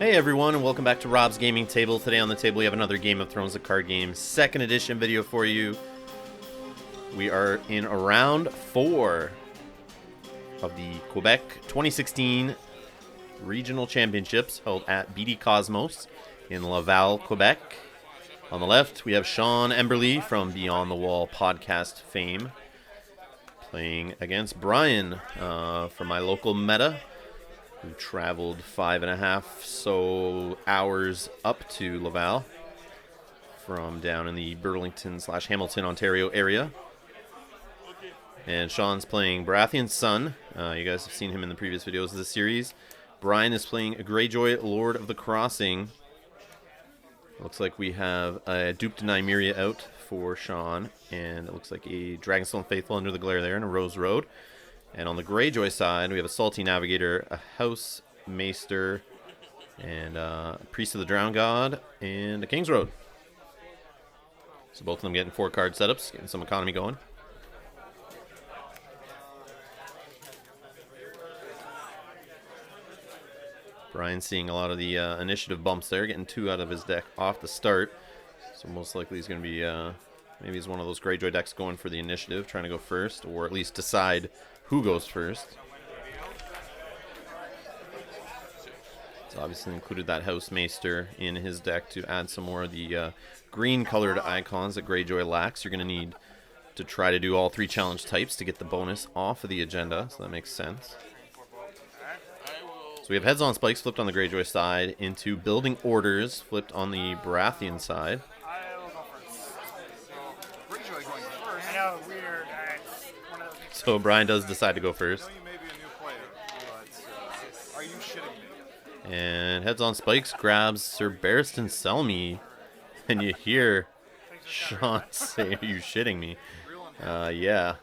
Hey everyone, and welcome back to Rob's Gaming Table. Today on the table we have another Game of Thrones, the card game, 2nd edition video for you. We are in round 4 of the Quebec 2016 Regional Championships held at BD Cosmos in Laval, Quebec. On the left, we have Sean Emberley from Beyond the Wall podcast fame, playing against Brian from my local meta, who traveled 5.5 hours up to Laval from down in the Burlington/Hamilton, Ontario area. And Sean's playing Baratheon's son. You guys have seen him in the previous videos of this series. Brian is playing a Greyjoy Lord of the Crossing. Looks like we have a Duke de Nymeria out for Sean, and it looks like a Dragonstone Faithful under the glare there, and a Rose Road. And on the Greyjoy side, we have a Salty Navigator, a House Maester, and a Priest of the Drowned God, and a King's Road. So both of them getting 4-card setups, getting some economy going. Brian seeing a lot of the initiative bumps there, getting 2 out of his deck off the start. So most likely he's going to be, maybe he's one of those Greyjoy decks going for the initiative, trying to go first, or at least decide who goes first. He's obviously included that House Maester in his deck to add some more of the green colored icons that Greyjoy lacks. You're going to need to try to do all 3 challenge types to get the bonus off of the agenda, so that makes sense. So we have Heads on Spikes flipped on the Greyjoy side into Building Orders flipped on the Baratheon side. So Brian does decide to go first. And Heads on Spikes grabs Sir Barristan Selmy. And you hear Sean say, "Are you shitting me?" Yeah.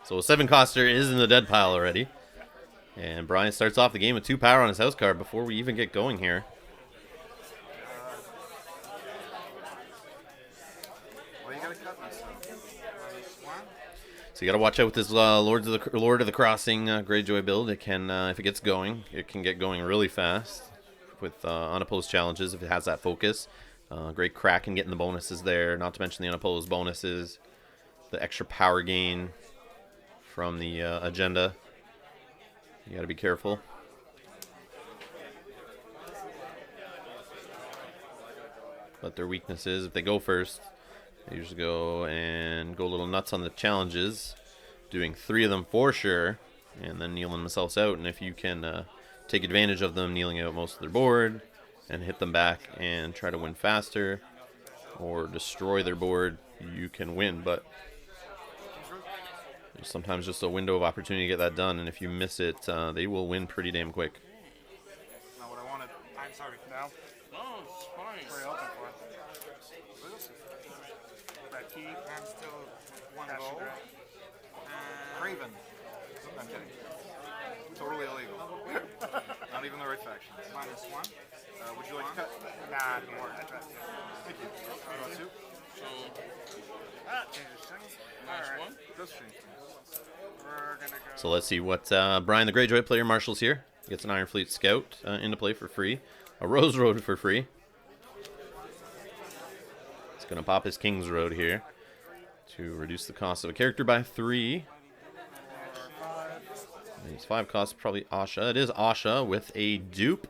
So a 7-coster is in the dead pile already. And Brian starts off the game with 2 power on his house card before we even get going here. So you got to watch out with this Lord of the Crossing Greyjoy build. It can, if it gets going, it can get going really fast with unopposed challenges if it has that focus. Great crack in getting the bonuses there, not to mention the unopposed bonuses, the extra power gain from the agenda. You got to be careful. But their weakness is if they go first, they usually go a little nuts on the challenges, doing 3 of them for sure, and then kneeling themselves out. And if you can take advantage of them kneeling out most of their board and hit them back and try to win faster or destroy their board, you can win. But there's sometimes just a window of opportunity to get that done, and if you miss it, they will win pretty damn quick. Not what I wanted. I'm sorry. No? No, it's fine. Very open for it. Red key. I'm still one goal. Craven. I'm kidding. Totally illegal. Not even the right faction. -1. Would you like to cut? Nah, more. Thank you. How about 2? So let's see what Brian the Greyjoy player marshals here. Gets an Iron Fleet Scout into play for free. A Rose Road for free. He's going to pop his King's Road here to reduce the cost of a character by 3. It's 5 costs, probably Asha. It is Asha with a dupe.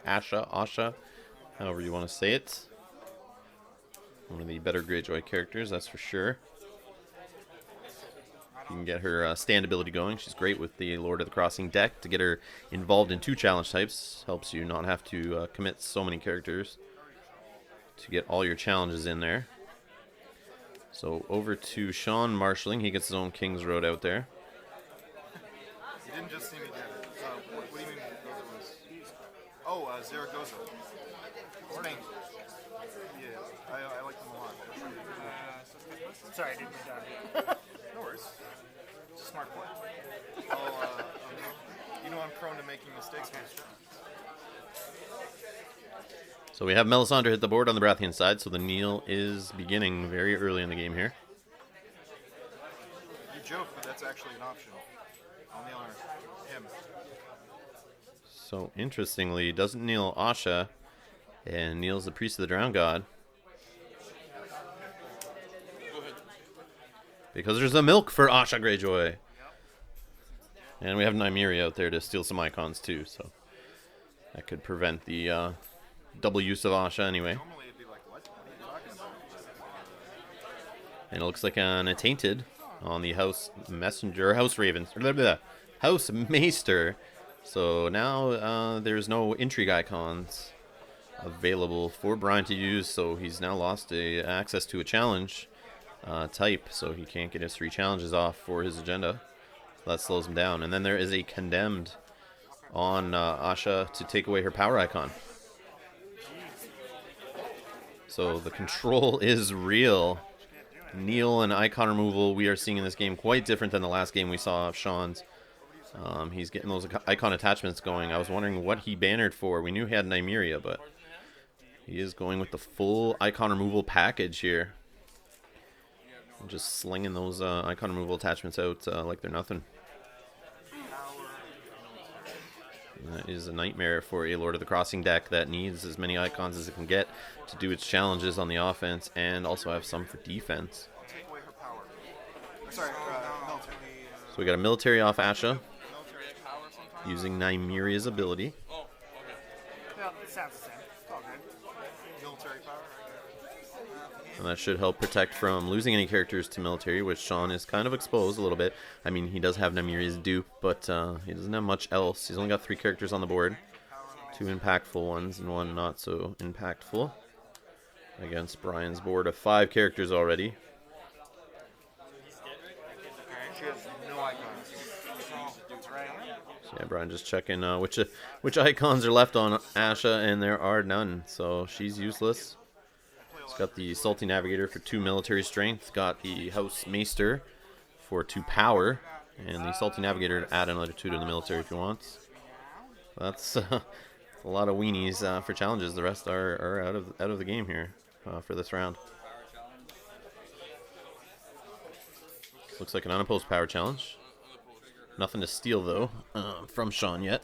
Asha, however you want to say it. One of the better Greyjoy characters, that's for sure. You can get her stand ability going. She's great with the Lord of the Crossing deck. To get her involved in 2 challenge types helps you not have to commit so many characters to get all your challenges in there. So over to Sean marshalling. He gets his own King's Road out there. You didn't just see me get it. What do you mean? Oh, Zaragoza. Morning. Yeah, I like them a lot. Sorry, I didn't mean that. No worries. It's a smart play. You know I'm prone to making mistakes. So we have Melisandre hit the board on the Baratheon side, so the kneel is beginning very early in the game here. You joke, but that's actually an option. I'll kneel him. So interestingly, doesn't kneel Asha and kneels the Priest of the Drowned God. Because there's a milk for Asha Greyjoy. And we have Nymeria out there to steal some icons too, so that could prevent the double use of Asha anyway. Normally it'd be like, what? What are you talking about? And it looks like an Attainted on the House Messenger, House Ravens, blah, blah, blah, House Maester. So now there's no intrigue icons available for Brian to use, so he's now lost access to a challenge type, so he can't get his 3 challenges off for his agenda. So that slows him down. And then there is a Condemned on Asha to take away her power icon. So the control is real. Kneel and icon removal we are seeing in this game quite different than the last game we saw of Sean's. He's getting those icon attachments going. I was wondering what he bannered for. We knew he had Nymeria, but he is going with the full icon removal package here. Just slinging those icon removal attachments out like they're nothing. And that is a nightmare for a Lord of the Crossing deck that needs as many icons as it can get to do its challenges on the offense and also have some for defense. Take away her power. Sorry, military. So we got a military off Asha using Nymeria's ability. Yeah, it sounds the same. It's all good. Military power. And that should help protect from losing any characters to military, which Sean is kind of exposed a little bit. I mean, he does have Nymeria's dupe, but he doesn't have much else. He's only got 3 characters on the board. 2 impactful ones and 1 not so impactful. Against Brian's board of 5 characters already. She has no icons. So yeah, Brian just checking which icons are left on Asha, and there are none. So she's useless. He's got the Salty Navigator for 2 military strength. Got the House Maester for 2 power, and the Salty Navigator to add another 2 to the military if he wants. That's a lot of weenies for challenges. The rest are out of the game here for this round. Looks like an unopposed power challenge. Nothing to steal though from Sean yet,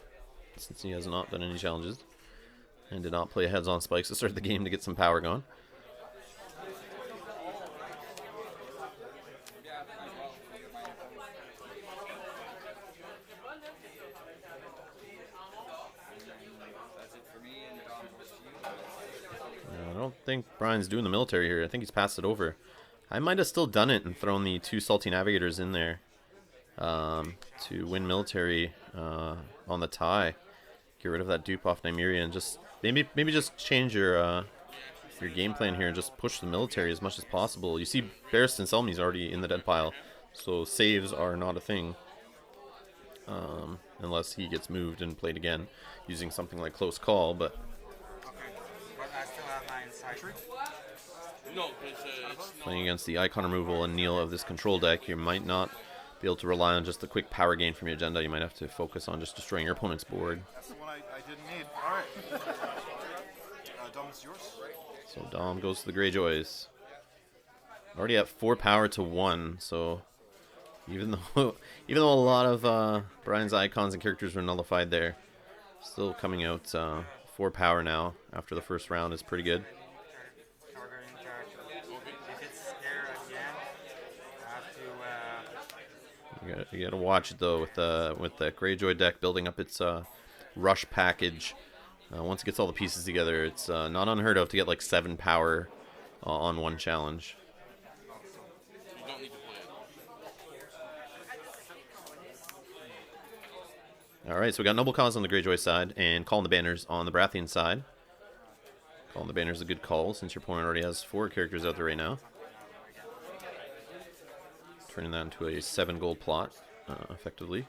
since he has not done any challenges and did not play heads on spikes to start the game to get some power going. I don't think Brian's doing the military here. I think he's passed it over. I might have still done it and thrown the 2 Salty Navigators in there to win military on the tie. Get rid of that dupe off Nymeria and just maybe just change your game plan here and just push the military as much as possible. You see Barristan Selmy's already in the dead pile, so saves are not a thing unless he gets moved and played again using something like Close Call, but playing against the icon removal and kneel of this control deck, you might not be able to rely on just the quick power gain from your agenda. You might have to focus on just destroying your opponent's board. That's the one I didn't need. Alright. Dom, is yours? So Dom goes to the Greyjoys. Already at 4 power to 1, so even though a lot of Brian's icons and characters were nullified there, still coming out 4 power now after the first round is pretty good. You gotta watch it though with the Greyjoy deck building up its rush package. Once it gets all the pieces together, it's not unheard of to get like 7 power on one challenge. Alright, so we got Noble Cause on the Greyjoy side and Calling the Banners on the Baratheon side. Calling the Banners is a good call since your opponent already has 4 characters out there right now. Turning that into a 7 gold plot, effectively.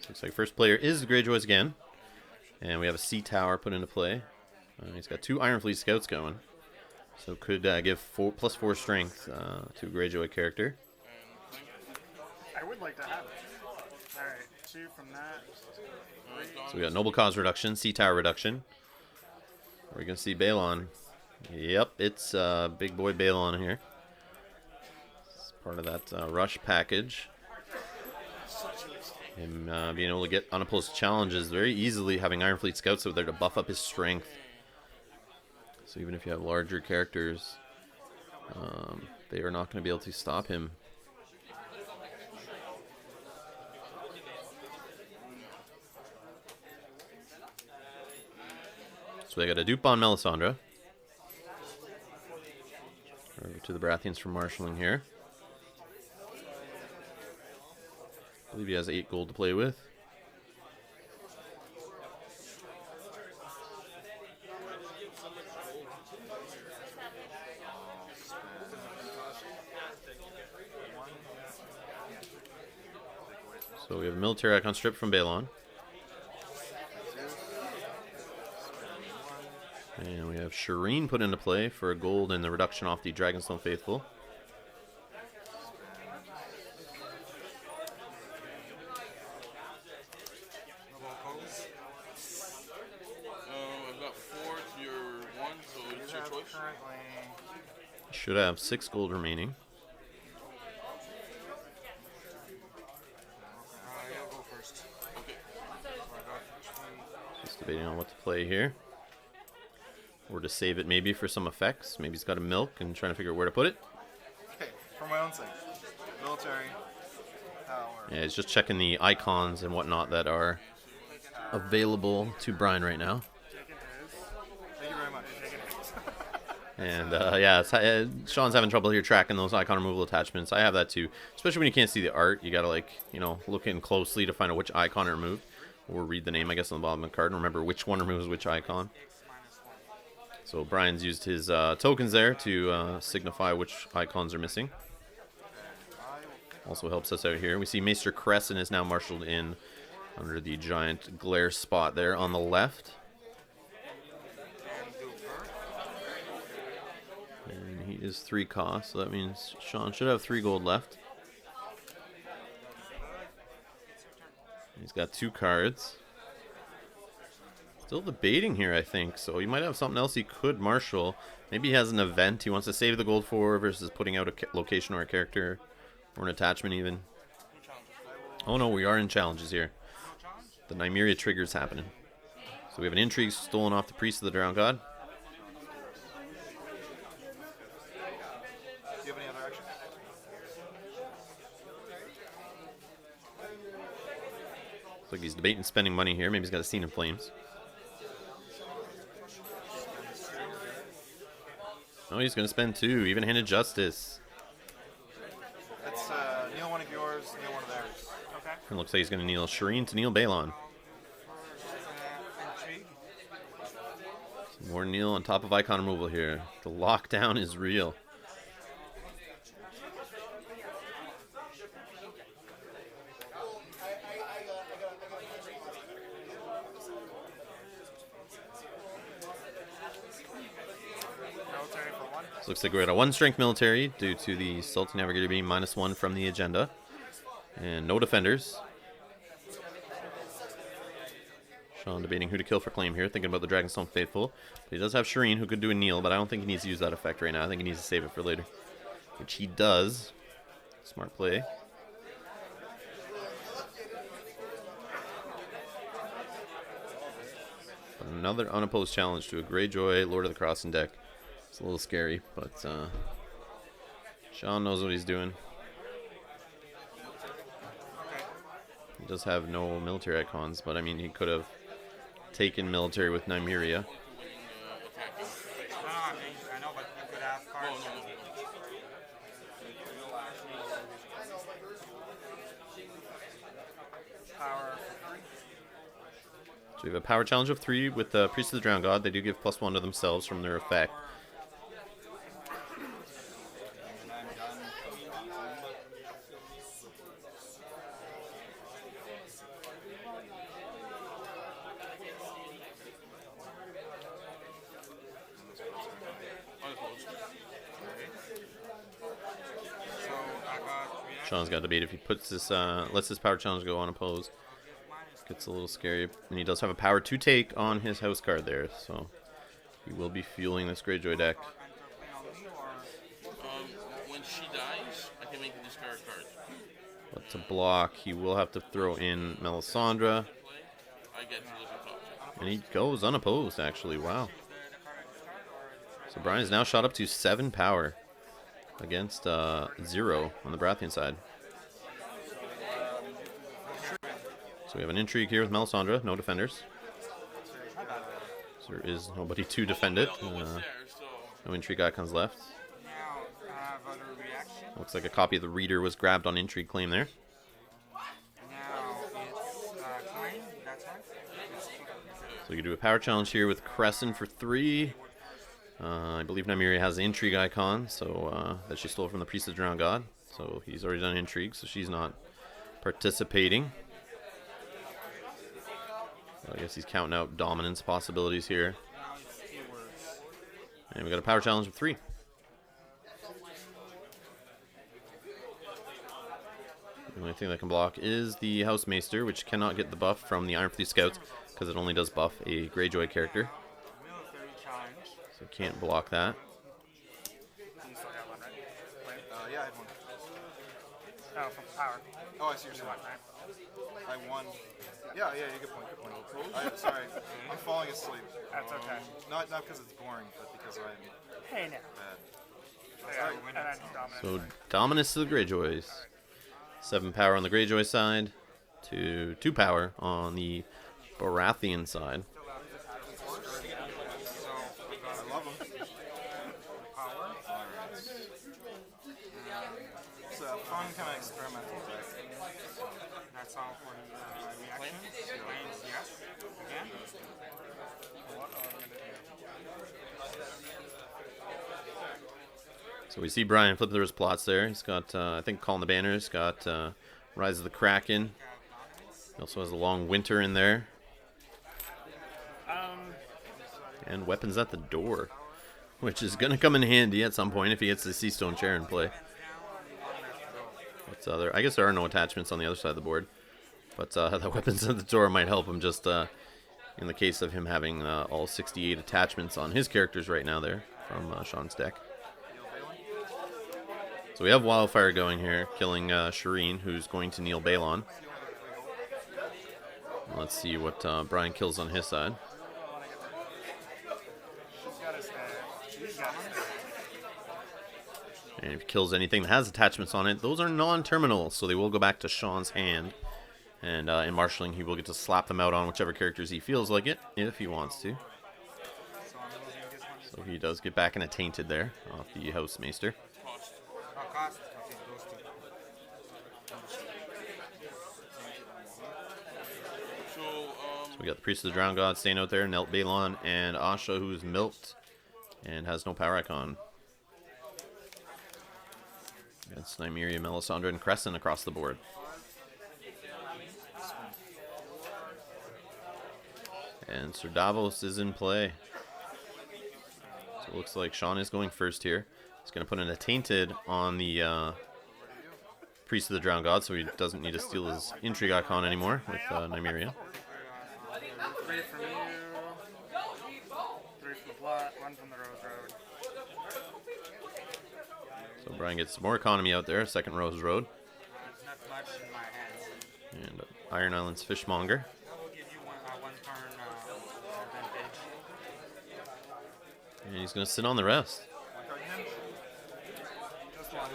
Looks like first player is the Greyjoys again. And we have a Sea Tower put into play. He's got 2 Iron Fleet Scouts going. So could give +4 strength to a Greyjoy character. I would like to have it. Alright, 2 from that. So we got Noble Cause reduction, Sea Tower reduction. Are we going to see Balon? Yep, it's big boy Balon here. It's part of that rush package. Him being able to get unopposed challenges very easily, having Iron Fleet Scouts out there to buff up his strength. So even if you have larger characters, they are not going to be able to stop him. So they got a dupe on Melisandre. Over to the Baratheons for marshalling here. I believe he has 8 gold to play with. So we have a military icon strip from Balon. And we have Shireen put into play for a gold and the reduction off the Dragonstone Faithful. I've got 4 to your 1, so it's your choice. Should have 6 gold remaining. Yeah, go first. Okay. Just debating on what to play here. Or to save it maybe for some effects. Maybe he's got a milk and trying to figure out where to put it. Okay, for my own sake. Military power. Yeah, he's just checking the icons and whatnot that are available to Brian right now. Thank you very much. And yeah, Sean's having trouble here tracking those icon removal attachments. I have that too, especially when you can't see the art. You gotta look in closely to find out which icon it removed, or read the name, I guess, on the bottom of the card and remember which one removes which icon. So Brian's used his tokens there to signify which icons are missing. Also helps us out here. We see Maester Crescent is now marshaled in under the giant glare spot there on the left. And he is 3 cost, so that means Sean should have 3 gold left. He's got 2 cards. Still debating here, I think. So he might have something else he could marshal. Maybe he has an event he wants to save the gold for versus putting out a location or a character or an attachment even. Oh no, we are in challenges here. The Nymeria trigger's happening. So we have an intrigue stolen off the Priest of the Drowned God. Do you have any other action? Looks like he's debating spending money here. Maybe he's got a Scene in Flames. Oh, he's going to spend 2. Even-handed Justice. Let's kneel one of yours, kneel one of theirs. Okay. And looks like he's going to kneel Shireen to kneel Balon. Some more kneel on top of icon removal here. The lockdown is real. So looks like we're at a 1-strength military due to the Salty Navigator being -1 from the agenda. And no defenders. Sean debating who to kill for claim here, thinking about the Dragonstone Faithful. But he does have Shireen, who could do a kneel, but I don't think he needs to use that effect right now. I think he needs to save it for later. Which he does. Smart play. But another unopposed challenge to a Greyjoy Lord of the Crossing deck. It's a little scary, but Sean knows what he's doing. He does have no military icons, but I mean, he could have taken military with Nymeria. I know, but you could have cards. Power. So we have a power challenge of 3 with the Priest of the Drowned God. They do give +1 to themselves from their effect. Sean's got debate if he puts this, lets this power challenge go unopposed. Gets a little scary, and he does have a power to take on his house card there, so he will be fueling this Greyjoy deck. When she dies, I can make a discard card. But to block, he will have to throw in Melisandre. I get to look at top. And he goes unopposed, actually. Wow. So Brian is now shot up to 7 power against 0 on the Baratheon side. So we have an intrigue here with Melisandre, no defenders. So there is nobody to defend it. No intrigue icons left. Looks like a copy of the Reader was grabbed on intrigue claim there. So you can do a power challenge here with Crescent for 3. I believe Nymeria has the intrigue icon, so that she stole from the Priest of the Drowned God. So he's already done intrigue, so she's not participating. I guess he's counting out dominance possibilities here. And we got a power challenge of 3. The only thing that can block is the House Maester, which cannot get the buff from the Iron Fleet Scouts because it only does buff a Greyjoy character. So can't block that. Yeah, I had one. Oh, from power. Oh, I see what you're saying. I won. Yeah, good point. Sorry, I'm falling asleep. That's okay. Not because it's boring, but because I'm Hey, now. bad. And then dominant. So dominance to the Greyjoys. 7 power on the Greyjoy side to 2 power on the Baratheon side. I love them. It's a fun kind of experimental deck. That's all for the reaction. Claims, yes. Again. So we see Brian flip through his plots there. He's got, I think, Calling the Banners. Got Rise of the Kraken. He also has a Long Winter in there. And Weapons at the Door, which is going to come in handy at some point if he gets the Sea Stone Chair in play. But, I guess there are no attachments on the other side of the board. But the Weapons at the Door might help him just in the case of him having all 68 attachments on his characters right now there from Sean's deck. So we have Wildfire going here, killing Shireen, who's going to kneel Balon. Let's see what Brian kills on his side. And if he kills anything that has attachments on it, those are non-terminal, so they will go back to Sean's hand. And in marshalling, he will get to slap them out on whichever characters he feels like it, if he wants to. So he does get back in a Tainted there, off the House Maester. So we got the Priest of the Drowned God staying out there, Nelt Balon, and Asha, who's milked and has no power icon. Against Nymeria, Melisandre, and Crescent across the board. And Sir Davos is in play. So it looks like Sean is going first here. He's going to put in a Tainted on the Priest of the Drowned God, so he doesn't need to steal his intrigue icon anymore with Nymeria. 3 from you. 3 from the plot. 1 from the Rose Road. So Brian gets more economy out there. Second Rose Road. There's not much in my hands. And Iron Island's Fishmonger. I will give you one turn advantage. And he's going to sit on the rest. Just one.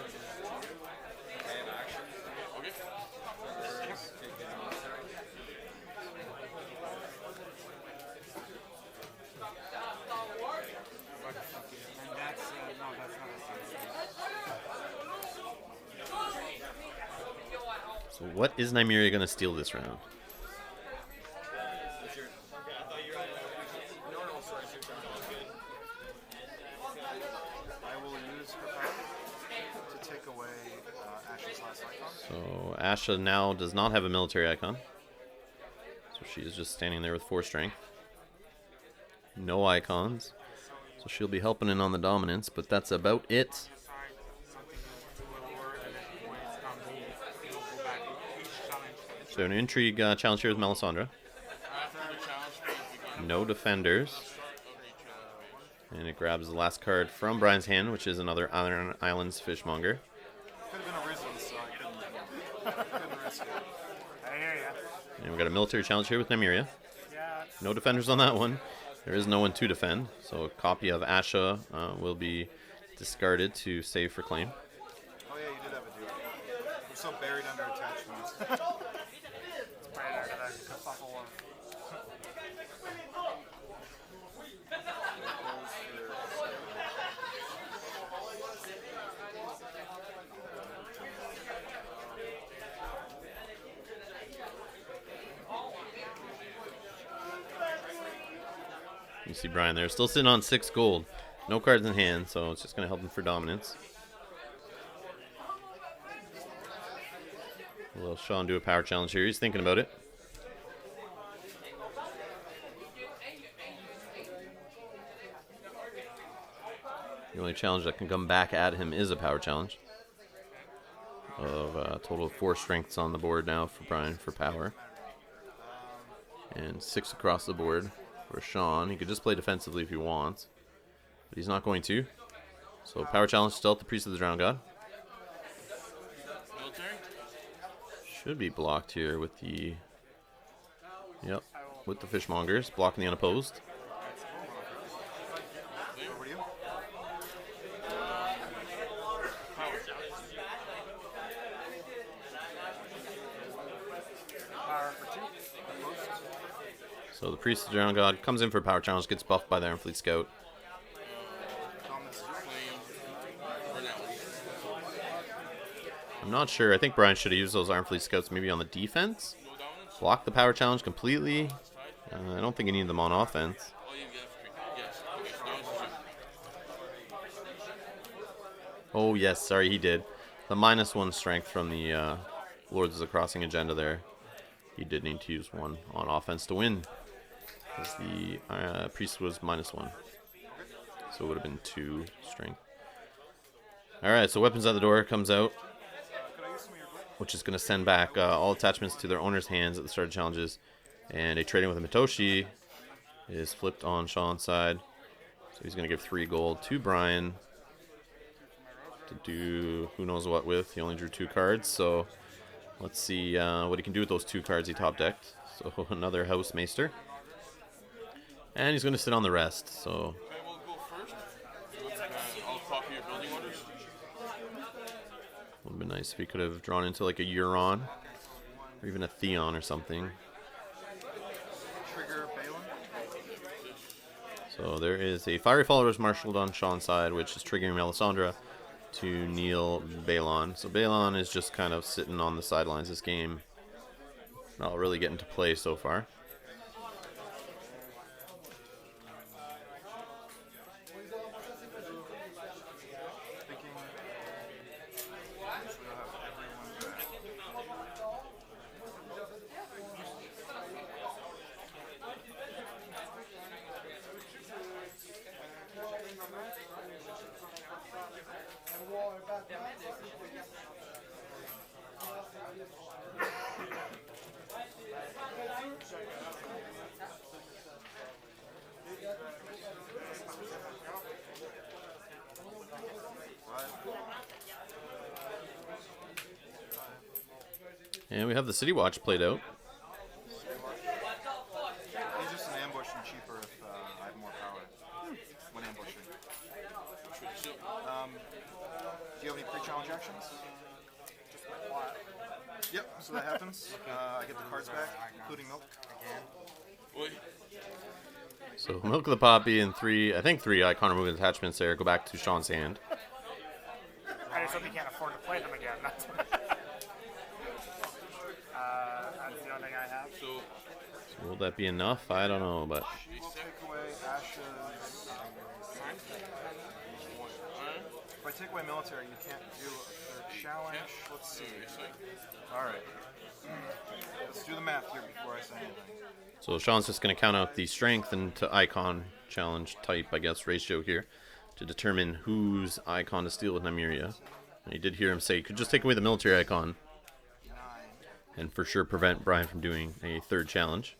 And that's no, that's not a So what is Nymeria going to steal this round? I will use her power to take away Ash's last icon. So Asha now does not have a military icon. So she is just standing there with 4 strength. No icons. So she'll be helping in on the dominance, but that's about it. So an intrigue challenge here with Melisandre. No defenders. And it grabs the last card from Brian's hand, which is another Iron Islands Fishmonger. Could have been a Risen, so I couldn't risk it. I hear ya. And we got a military challenge here with Nymeria. Yeah. No defenders on that one. There is no one to defend, so a copy of Asha will be discarded to save for claim. Oh yeah, you did have a dude. We're so buried under attachments. It's buried under that kerfuffle of... You see Brian there, still sitting on 6 gold. No cards in hand, so it's just going to help him for dominance. Will Sean do a power challenge here? He's thinking about it. The only challenge that can come back at him is a power challenge. Of a total of 4 strengths on the board now for Brian for power. And 6 across the board for Sean. He could just play defensively if he wants, but he's not going to. So power challenge still at the Priest of the Drowned God. Military? Should be blocked here with the... Yep, with the Fishmongers. Blocking the unopposed. Over to you. Power for 2. So the Priest of the Drowned God comes in for a power challenge, gets buffed by the Iron Fleet Scout. Dominance. For now. I'm not sure. I think Brian should have used those Iron Fleet Scouts maybe on the defense. No dominance? Block the power challenge completely. I don't think he needed them on offense. Oh, you get 3. Yes. Okay, so now it's 2. Oh yes, sorry, he did. The -1 strength from the Lords of the Crossing agenda there. He did need to use 1 on offense to win. Because the Priest was -1. So it would have been 2 strength. Alright, so weapons at the door comes out. Which is going to send back all attachments to their owner's hands at the start of challenges. And a trading with a Mitoshi is flipped on Sean's side. So he's going to give 3 gold to Brian to do who knows what with. He only drew 2 cards, so let's see what he can do with those 2 cards he top decked. So another House Maester. And he's going to sit on the rest, so... Okay, we'll go first. I'll copy your building orders. Would have been nice if he could have drawn into like a Euron. Or even a Theon or something. Trigger Balin. So there is a Fiery Followers marshaled on Sean's side, which is triggering Melisandre to kneel Balon. So Balon is just kind of sitting on the sidelines this game. Not really getting to play so far. And we have the City Watch played out. He's just an ambush and cheaper if I have more power when ambushing. Do you have any pre-challenge actions? Yep, so that happens. I get the cards back, including milk. Wait. So Milk of the Poppy and 3, I think 3 icon removing attachments there go back to Sean's hand. I just hope he can't afford to play them again. That's the only thing I have. So, So will that be enough? I don't know, but We'll take away Ashes. If I take away military, you can't do a third challenge. Let's see. Alright. Let's do the math here before I say anything. so Sean's just going to count out the strength into icon challenge type, I guess, ratio here to determine whose icon to steal with Nymeria. And he did hear him say, you could just take away the military icon. 9. and for sure prevent Brian from doing a third challenge.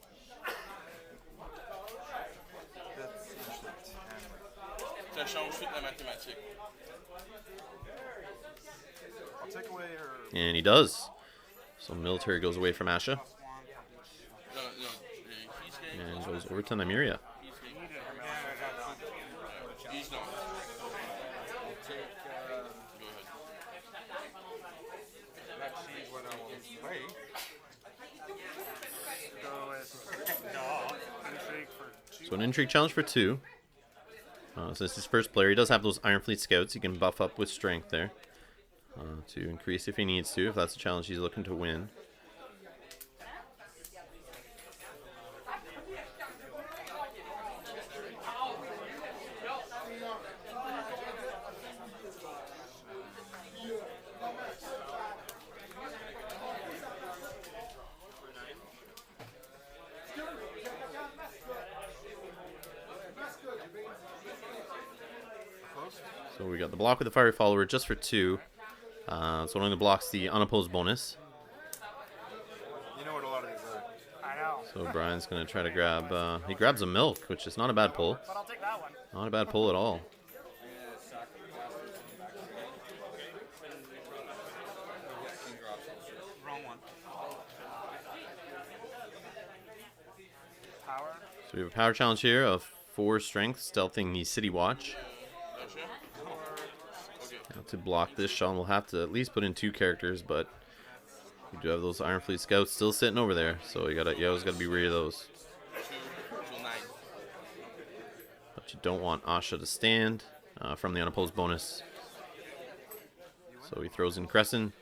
Ça change toute la mathématique. I'll take away her. And he does. So military goes away from Asha No, he's getting and goes over to Nymeria. He's not. Let's see what I will play. Go with intrigue for 2. So an intrigue challenge for 2. Since he's first player, he does have those Ironfleet Scouts. He can buff up with strength there to increase if he needs to, if that's a challenge he's looking to win. So we got the block with the Fiery Follower just for 2. So it only blocks the unopposed bonus. You know what a lot of these are. I know. So Brian's going to try to grab... he grabs a milk, which is not a bad pull. But I'll take that one. Not a bad pull at all. Wrong one. Power. So we have a power challenge here of 4 strength, stealthing the City Watch. Now to block this, Sean will have to at least put in 2 characters, but we do have those Ironfleet Scouts still sitting over there, so you always gotta be wary of those. 2 till 9. But you don't want Asha to stand from the unopposed bonus. So he throws in Crescent.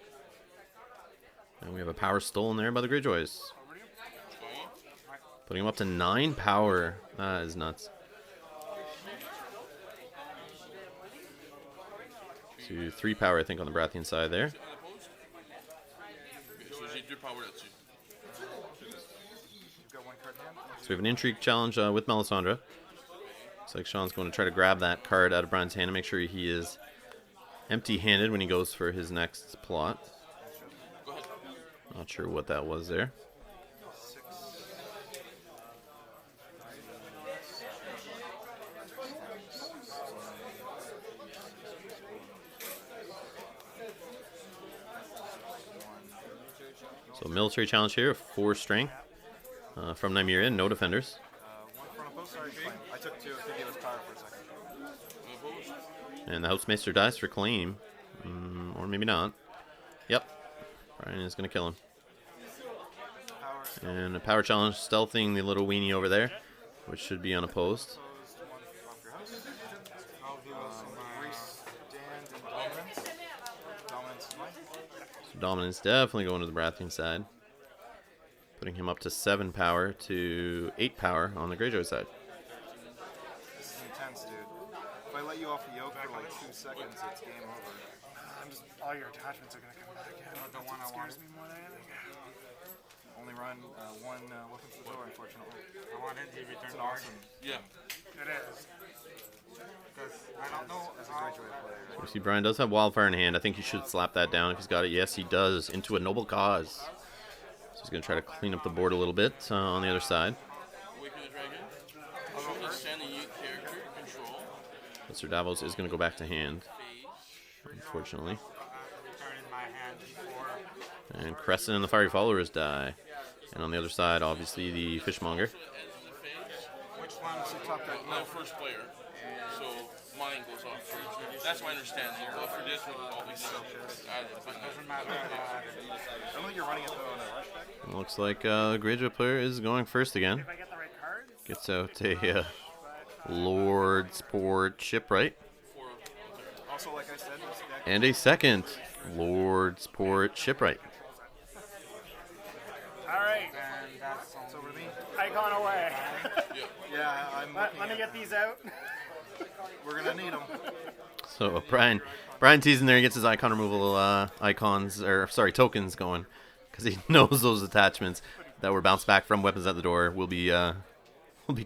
And we have a power stolen there by the Greyjoys. Putting him up to 9 power. That is nuts. To 3 power, I think, on the Baratheon side there. So j'ai 2 power là-dessus. You've got 1 card in hand. So we have an intrigue challenge with Melisandre. Looks like Sean's going to try to grab that card out of Brian's hand and make sure he is empty-handed when he goes for his next plot. Go ahead. Not sure what that was there. 6. So military challenge here, 4 strength from Nymeria, no defenders. 1 front post. Sorry, claim. I took 2. I think it was power for a second. Unopposed. And the Housemaster dies for claim. Or maybe not. Yep. Brian is going to kill him. Power. And a power challenge, stealthing the little weenie over there, which should be unopposed. Opposed. 1 off your house. I'll do Grease, stand, and dominance. Dominance is mine. So dominance definitely going to the Baratheon side. Putting him up to 7 power to 8 power on the Greyjoy side. This is intense, dude. If I let you off the yoke for like 2 seconds, it's game over. all your attachments are going to come back. But the one I want Scares me more than anything. Only run 1 weapon to the door, unfortunately. I wanted to return It's to awesome. Yeah. It is. Because I don't know As a how... Greyjoy player. You see, Brian does have Wildfire in hand. I think he should slap that down if he's got it. Yes, he does. Into a noble cause. So he's going to try to clean up the board a little bit on the other side. Awaken the Dragon. Control the send a unique character. Control. But Sir Davos is going to go back to hand, Phase. unfortunately. Return in my hand before... And Crescent and the Fiery Followers die. And on the other side, obviously, the Fishmonger. Ends in the phase. Which one? Top deck. No, first player. So mine goes off first. That's my understanding. But for this one, always Doesn't matter. I don't think you're running it though on a rush deck. Looks like the Greyjoy player is going first again. If I get the right cards, Gets out a Lord Sport Shipwright. Also, like I said, this deck. And a second Lord Sport Shipwright. alright. And that's It's over to me. icon away. Yeah, I'm let looking me at- get these out. We're gonna need them. So Brian teasing there, he gets his icon removal tokens going, because he knows those attachments that were bounced back from weapons at the door will be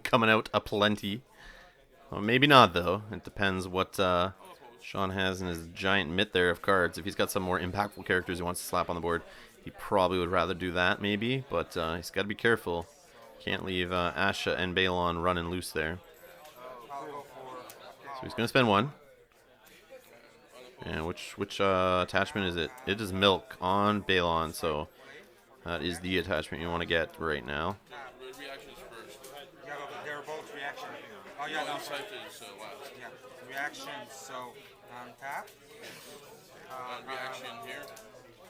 coming out aplenty. Well, maybe not though. It depends what Sean has in his giant mitt there of cards. If he's got some more impactful characters he wants to slap on the board, he probably would rather do that maybe, but he's got to be careful. Can't leave Asha and Balon running loose there. So he's going to spend 1. And which attachment is it? It is Milk on Balon, so that is the attachment you want to get right now. Reactions first. Yeah, but they're both reaction. Oh yeah, No, no, insight is last. yeah, reactions. So tap. Reaction here.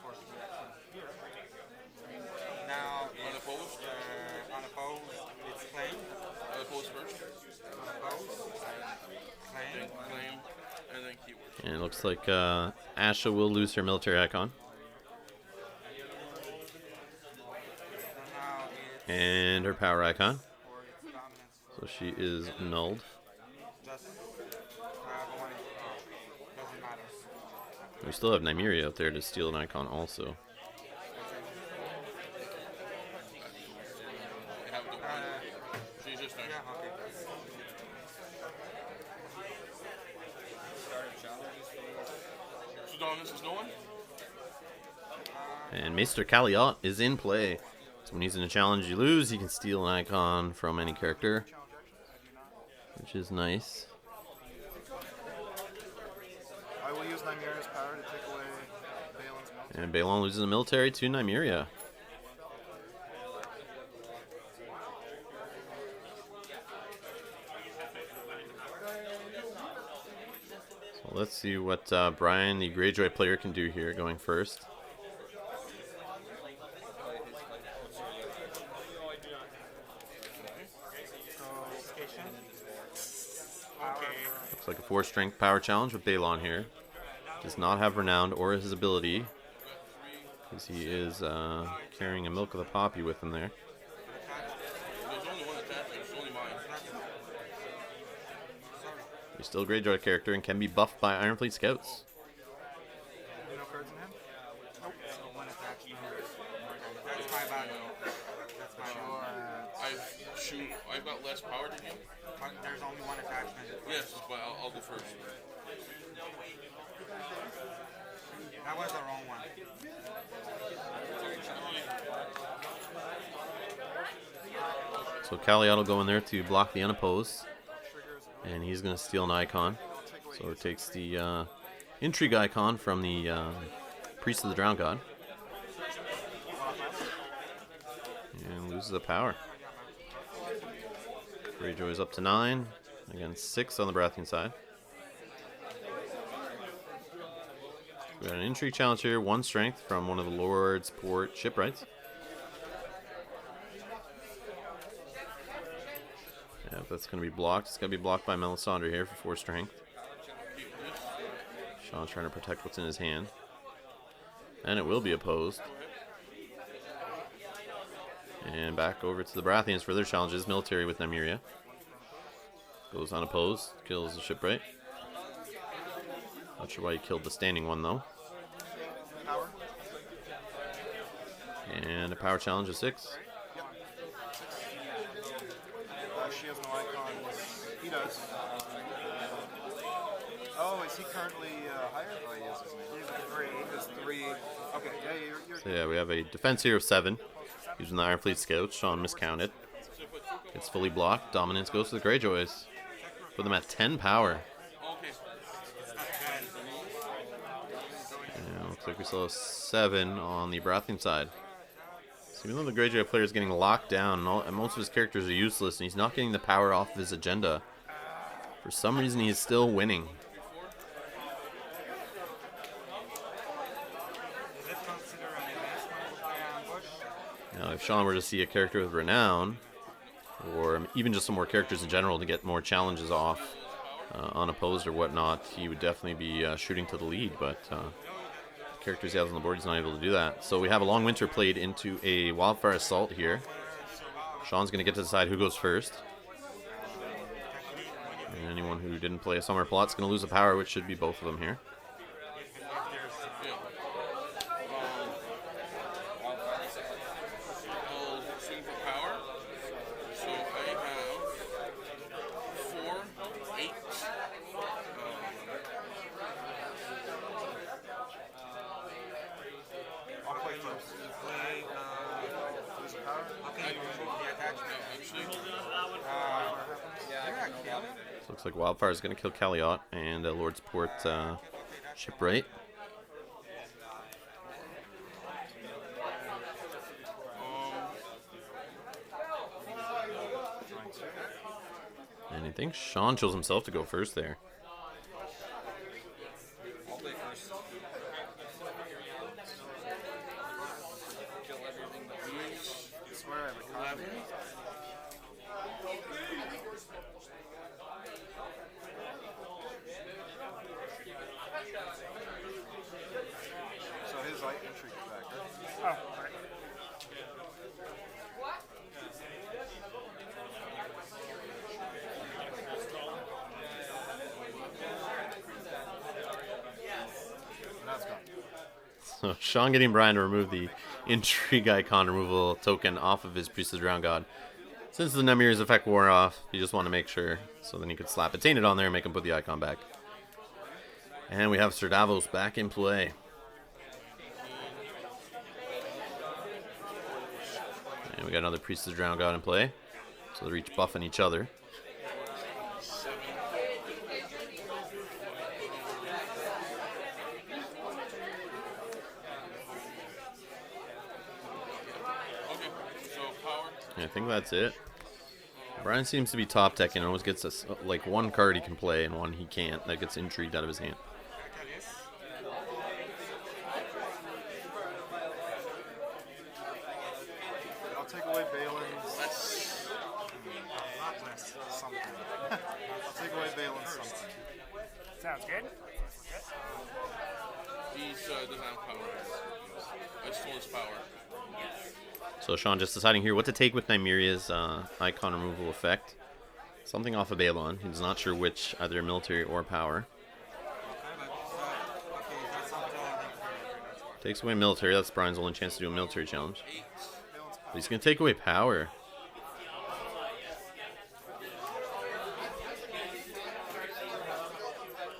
Force reaction. Now Unopposed. unopposed, it's claim. Unopposed first. Unopposed, claim. Then claim. And then keyword. And it looks like Asha will lose her military icon. Now it's And her power icon. for its dominance. So she is nulled. Just one. Doesn't matter. We still have Nymeria out there to steal an icon also. They have the one. She's just nice. Yeah, okay. So dominance is no one? And Maester Kaliot is in play. So when he's in a challenge you lose, he can steal an icon from any character, which is nice. I will use Nymeria's power to take away Balin's military. And Balon loses a military to Nymeria. So let's see what Brian, the Greyjoy player, can do here going first. Station. Okay. Looks like a 4-strength power challenge with Balon here. Does not have Renowned or his ability, because he is carrying a Milk of the Poppy with him there. There's only one attachment. It's only mine. He's still a Greyjoy character and can be buffed by Ironfleet Scouts. No cards in hand? Nope. So one attachment. That's my bad. That's my bad. I've got less power than you. There's only one attachment. Yes, but I'll go first. That was the wrong one. So Kaliot will go in there to block the unopposed, and he's going to steal an icon. So it takes the intrigue icon from the Priest of the Drowned God, and loses the power. Greyjoy is up to 9, against 6 on the Baratheon side. We got an intrigue challenge here, 1 strength from one of the Lord's port shipwrights. Yeah, if that's going to be blocked, it's going to be blocked by Melisandre here for 4 strength. Sean's trying to protect what's in his hand. And it will be opposed. And back over to the Baratheons for their challenges. Military with Nymeria. Goes unopposed, kills the shipwright. Not sure why he killed the standing one though. Power. And a power challenge of 6. She has no icon. He does. Oh, is he currently higher? Oh, he is, isn't he? He's a 3. He's 3. Okay, yeah, you're So yeah, we have a defense here of 7. Using the Ironfleet Scouts. Sean miscounted. It's fully blocked. Dominance goes to the Greyjoys. Put them at 10 power. And looks like we still have 7 on the Baratheon side. So even though the Greyjoy player is getting locked down, and most of his characters are useless, and he's not getting the power off of his agenda, for some reason he is still winning. Is it considered an advancement by ambush? Now, if Sean were to see a character with renown, or even just some more characters in general to get more challenges off, unopposed or whatnot, he would definitely be shooting to the lead, but characters he has on the board, he's not able to do that. So we have a Long Winter played into a Wildfire Assault here. Sean's going to get to decide who goes first. And anyone who didn't play a Summer Plot's going to lose a power, which should be both of them here. I'll swing for power. So I have 4, 8, Play, Lose a power? okay, you remove the attachment. Actually, You're not killing. Looks like Wildfire is going to kill Caliot and Lord's Port Shipwright. And I think Sean chose himself to go first there. I'll play first. Kill everything that moves. I swear I have a card. So his light entry Quebec, right? Oh, alright. Now it's gone. So Sean getting Brian to remove the Intrigue Icon removal token off of his Priest of the Drowned God. Since the Namir's effect wore off, he just wanted to make sure, so then he could slap a Tainted on there and make him put the icon back. And we have Sir Davos back in play. And we got another Priest of the Drowned God in play. So they're each buffing each other. Okay, so power. I think that's it. Brian seems to be top decking and always gets us like one card he can play and one he can't. That gets intrigued out of his hand. I'll take away Balin's something. I'll take away Balin's something. Sounds good. He doesn't have power. I stole his power. So Sean just deciding here what to take with Nymeria's icon removal effect. Something off of Balon. He's not sure which, either military or power. Takes away military. That's Brian's only chance to do a military challenge. But he's going to take away power.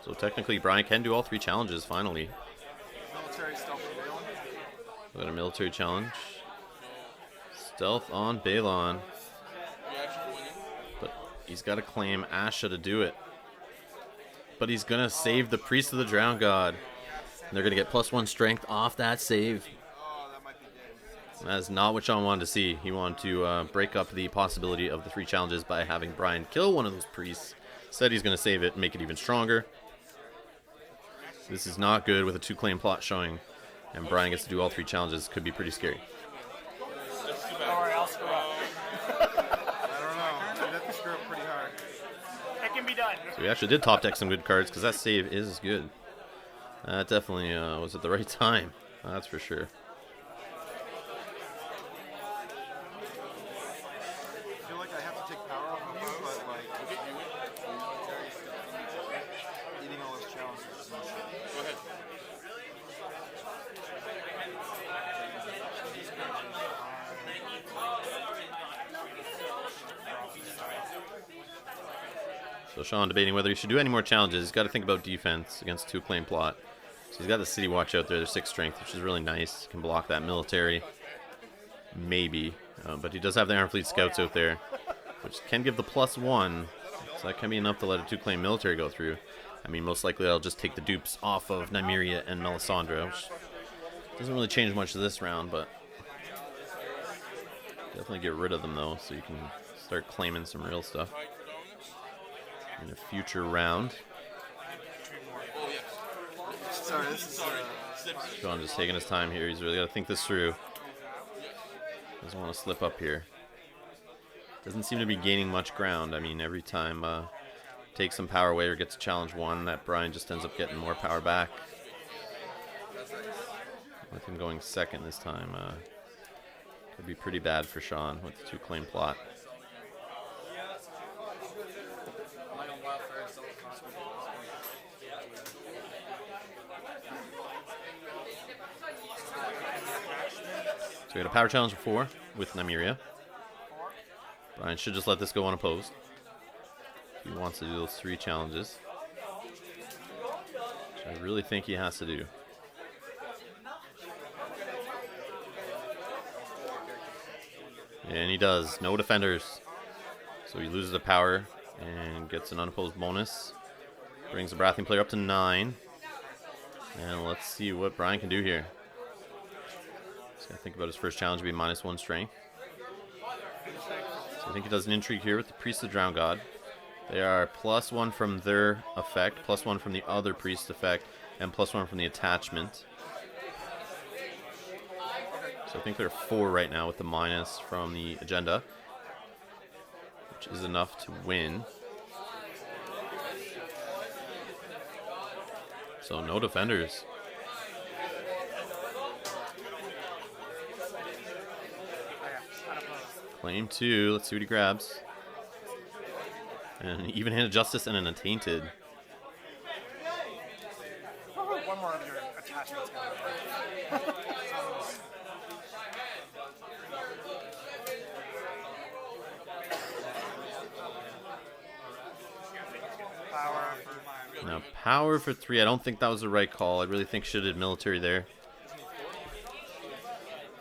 So technically Brian can do all three challenges finally. Military stealth from Balin. We got a military challenge. Stealth on Balon. Reaction winning. But he's got to claim Asha to do it. But he's going to save the Priest of the Drowned God. And they're going to get +1 strength off that save. Oh, that might be good. That is not what Sean wanted to see. He wanted to break up the possibility of the 3 challenges by having Brian kill one of those priests. Said he's going to save it and make it even stronger. This is not good with a 2-claim plot showing. And Brian gets to do all 3 challenges. Could be pretty scary. That's too Or bad. else we're up. I don't know. I'd have to screw up pretty hard. It can be done. So we actually did top deck some good cards because that save is good. That definitely was at the right time. That's for sure. I feel like I have to take power off of you, but like eating all those challenges is no shit. Go ahead. So Sean debating whether he should do any more challenges. He's got to think about defense against 2-claim plot. So he's got the City Watch out there. There's 6 strength, which is really nice. Can block that military. Maybe. But he does have the Iron Fleet Scouts out there, which can give the +1. So that can be enough to let a 2-claim military go through. I mean, most likely that'll just take the dupes off of Nymeria and Melisandre, which doesn't really change much this round, but definitely get rid of them, though, so you can start claiming some real stuff High predominance. in a future round. Oh, yes. Sorry, this is Sean just taking his time here. He's really got to think this through. Doesn't want to slip up here. Doesn't seem to be gaining much ground. I mean, every time takes some power away or gets a challenge 1, that Brian just ends up getting more power back. With him going second this time, could be pretty bad for Sean with the 2-claim plot. So we got a power challenge 4 with Nymeria. Brian should just let this go unopposed. He wants to do those 3 challenges, which I really think he has to do. And he does. No defenders. So he loses the power and gets an unopposed bonus. Brings the Baratheon player up to 9. And let's see what Brian can do here. He's going to think about his first challenge to be -1 strength. So I think he does an intrigue here with the Priest of the Drowned God. They are +1 from their effect, +1 from the other priest effect, and +1 from the attachment. So I think they're 4 right now with the minus from the agenda, which is enough to win. So no defenders. Claim 2. Let's see what he grabs. An even-handed justice and an attainted. One more of your attachments. Now, power for 3. I don't think that was the right call. I really think should have military there.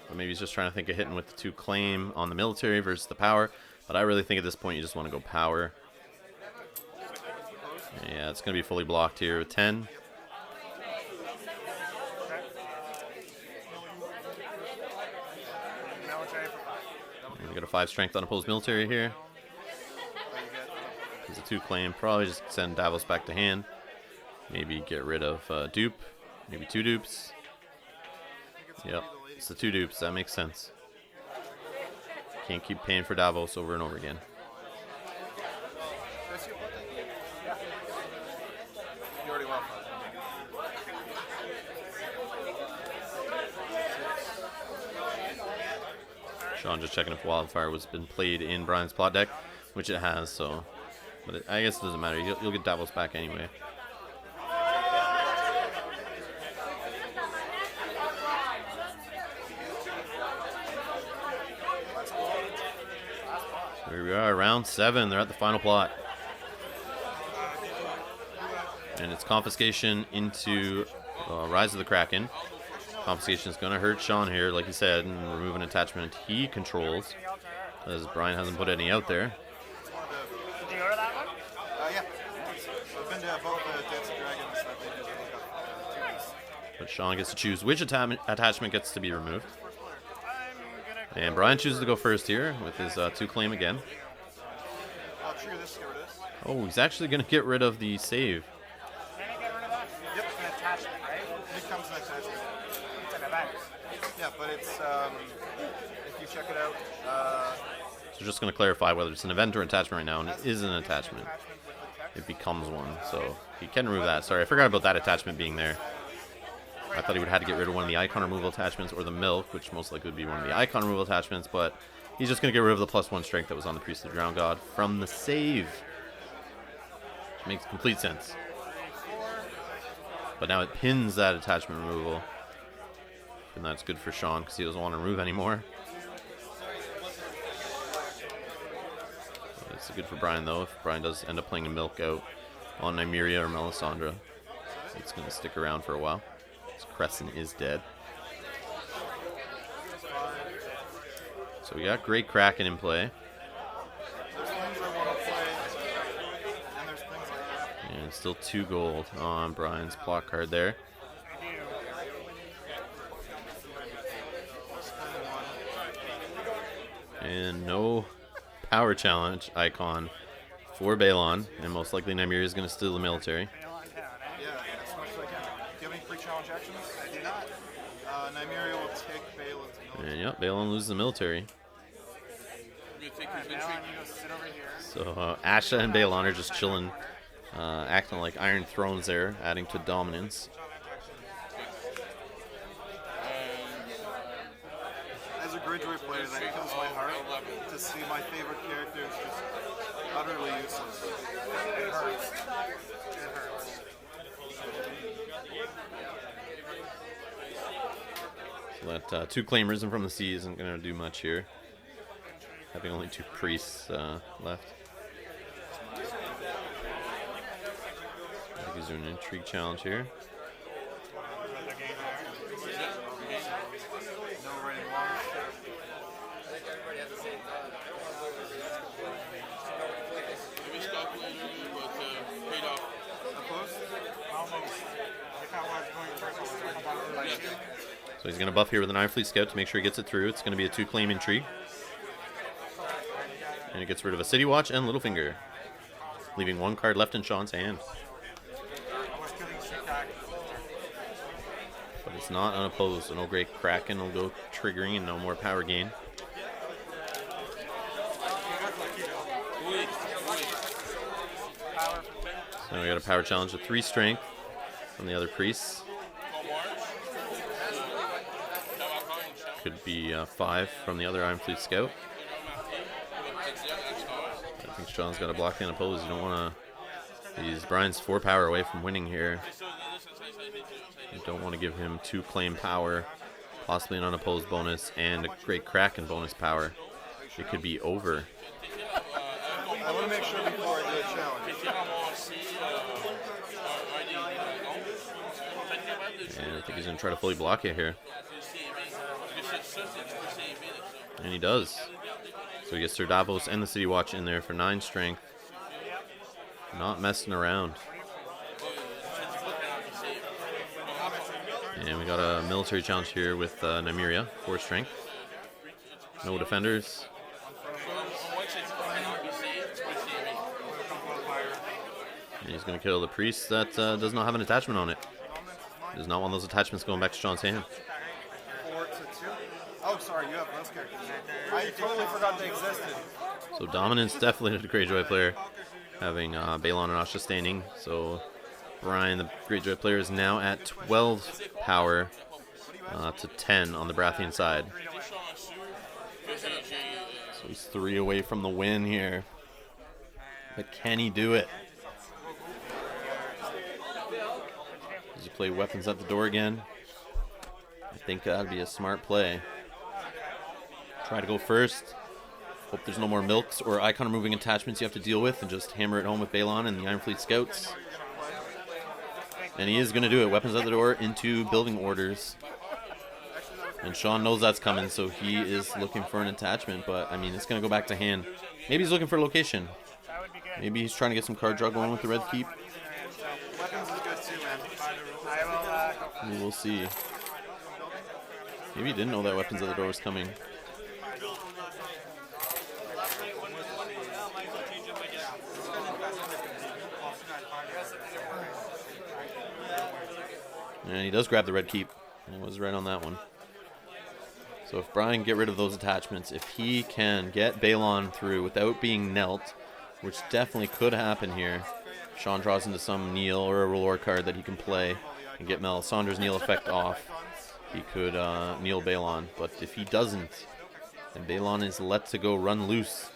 But maybe he's just trying to think of hitting with the 2 claim on the military versus the power. But I really think at this point you just want to go power. Yeah, it's going to be fully blocked here with 10. And we got a 5 strength unopposed military here. There's a 2 claim. Probably just send Davos back to hand. Maybe get rid of dupe. Maybe 2 dupes. Yep, it's the 2 dupes. That makes sense. Can't keep paying for Davos over and over again. You already won. Sean just checking if Wildfire was been played in Brian's plot deck, which it has. So, but I guess it doesn't matter. You'll get Davos back anyway. Here we are, round 7. They're at the final plot. And it's confiscation into Rise of the Kraken. Confiscation is going to hurt Sean here, like he said, and remove an attachment he controls, as Brian hasn't put any out there. Did you go to that one? Yeah. I've been to both the Dance of Dragons that they just picked up 2 weeks. But Sean gets to choose which attachment gets to be removed. I'm gonna And Brian chooses to go first here with his 2 claim again. Oh, true, this, get rid of this. Oh, he's actually going to get rid of the save. Can I get rid of that? Yep. It's an attachment, right? It becomes an attachment. It's an event. Yeah, but it's, if you check it out, So just going to clarify whether it's an event or attachment right now, and it is an attachment. It becomes one, so he can remove that. Sorry, I forgot about that attachment being there. I thought he would have had to get rid of one of the icon removal attachments or the milk, which most likely would be one of the icon removal attachments, but he's just going to get rid of the +1 strength that was on the Priest of the Drowned God from the save. Which makes complete sense. But now it pins that attachment removal. And that's good for Sean because he doesn't want to remove anymore. It's good for Brian though. If Brian does end up playing a milk out on Nymeria or Melisandre, it's going to stick around for a while. Crescent is dead. So we got Great Kraken in play. there's things I want to play, and there's things like that. And still 2 gold on Brian's plot card there. And no power challenge icon for Balon. And most likely Nymeria is going to steal the military. Yeah, as much as I can. Do you have any pre-challenge actions? I do not. Nymeria will take Balin's military. And yep, Balon loses the military. You gonna take his intrigue? You go sit over here. So Asha and Balon are just chilling, acting like Iron Thrones there, adding to dominance. As a Greyjoy player, that kills my heart to see my favorite characters just utterly useless. It hurts. It hurts. So that 2 claim Risen from the Sea isn't going to do much here. Having only 2 priests left. I think he's doing an intrigue challenge here. No writing long. So he's going to buff here with an Iron Fleet Scout to make sure he gets it through. It's going to be a 2-claim intrigue. And it gets rid of a City Watch and Littlefinger, leaving 1 card left in Sean's hand. But it's not unopposed, so no Great Kraken will go triggering and no more power gain. So we got a power challenge with 3 strength from the other priests. Could be 5 from the other Iron Fleet Scout. I think Sean's got a block and oppose. You don't want to. Brian's 4 power away from winning here. You don't want to give him 2 claim power, possibly an unopposed bonus, and a Great Kraken bonus power. It could be over. I want to make sure before I do a challenge. And I think he's going to try to fully block it here. And he does. So he gets Sir Davos and the City Watch in there for 9 strength. Not messing around. And we got a military challenge here with Nymeria, 4 strength. No defenders. And he's going to kill the priest that does not have an attachment on it. Does not want those attachments going back to Sean's hand. 4 to 2. Oh, sorry, you have those characters. I totally forgot they existed. So dominance definitely to the Greyjoy player, having Balon and Asha standing. So Brian, the Greyjoy player, is now at 12 power to 10 on the Baratheon side. So he's 3 away from the win here. But can he do it? Does he play weapons at the door again? I think that'd be a smart play. Try to go first. Hope there's no more milks or icon removing attachments you have to deal with, and just hammer it home with Balon and the Iron Fleet Scouts. And he is going to do it. Weapons at the door into building orders. And Sean knows that's coming, so he is looking for an attachment. But, I mean, it's going to go back to hand. Maybe he's looking for location. Maybe he's trying to get some card draw going with the red keep. Weapons is good too, man. We will see. Maybe he didn't know that weapons at the door was coming. And he does grab the red keep. He was right on that one. So if Brian can get rid of those attachments, if he can get Balon through without being knelt, which definitely could happen here, Sean draws into some kneel or a R'hllor card that he can play and get Melisandre's kneel effect off. He could kneel Balon, but if he doesn't, and Balon is let to go run loose,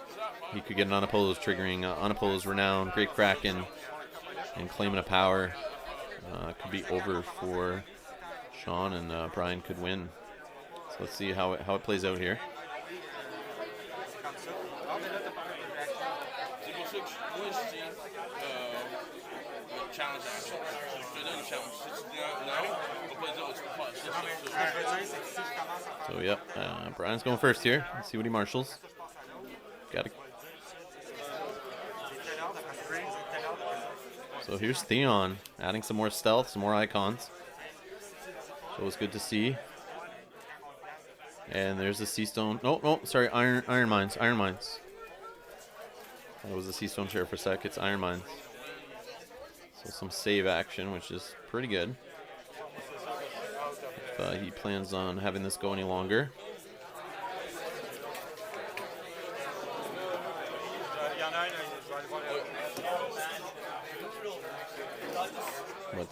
he could get an unopposed, triggering unopposed Renown, Great Kraken, and claiming a power. Could be over for Sean, and Brian could win. So let's see how it plays out here. So yep, Brian's going first here. Let's see what he marshals. Got it. So here's Theon, adding some more stealth, some more icons. So it was good to see. And there's the Sea Stone. No, sorry, Iron Mines. Iron Mines. That was the Sea Stone chair for a sec. It's Iron Mines. So some save action, which is pretty good. If he plans on having this go any longer.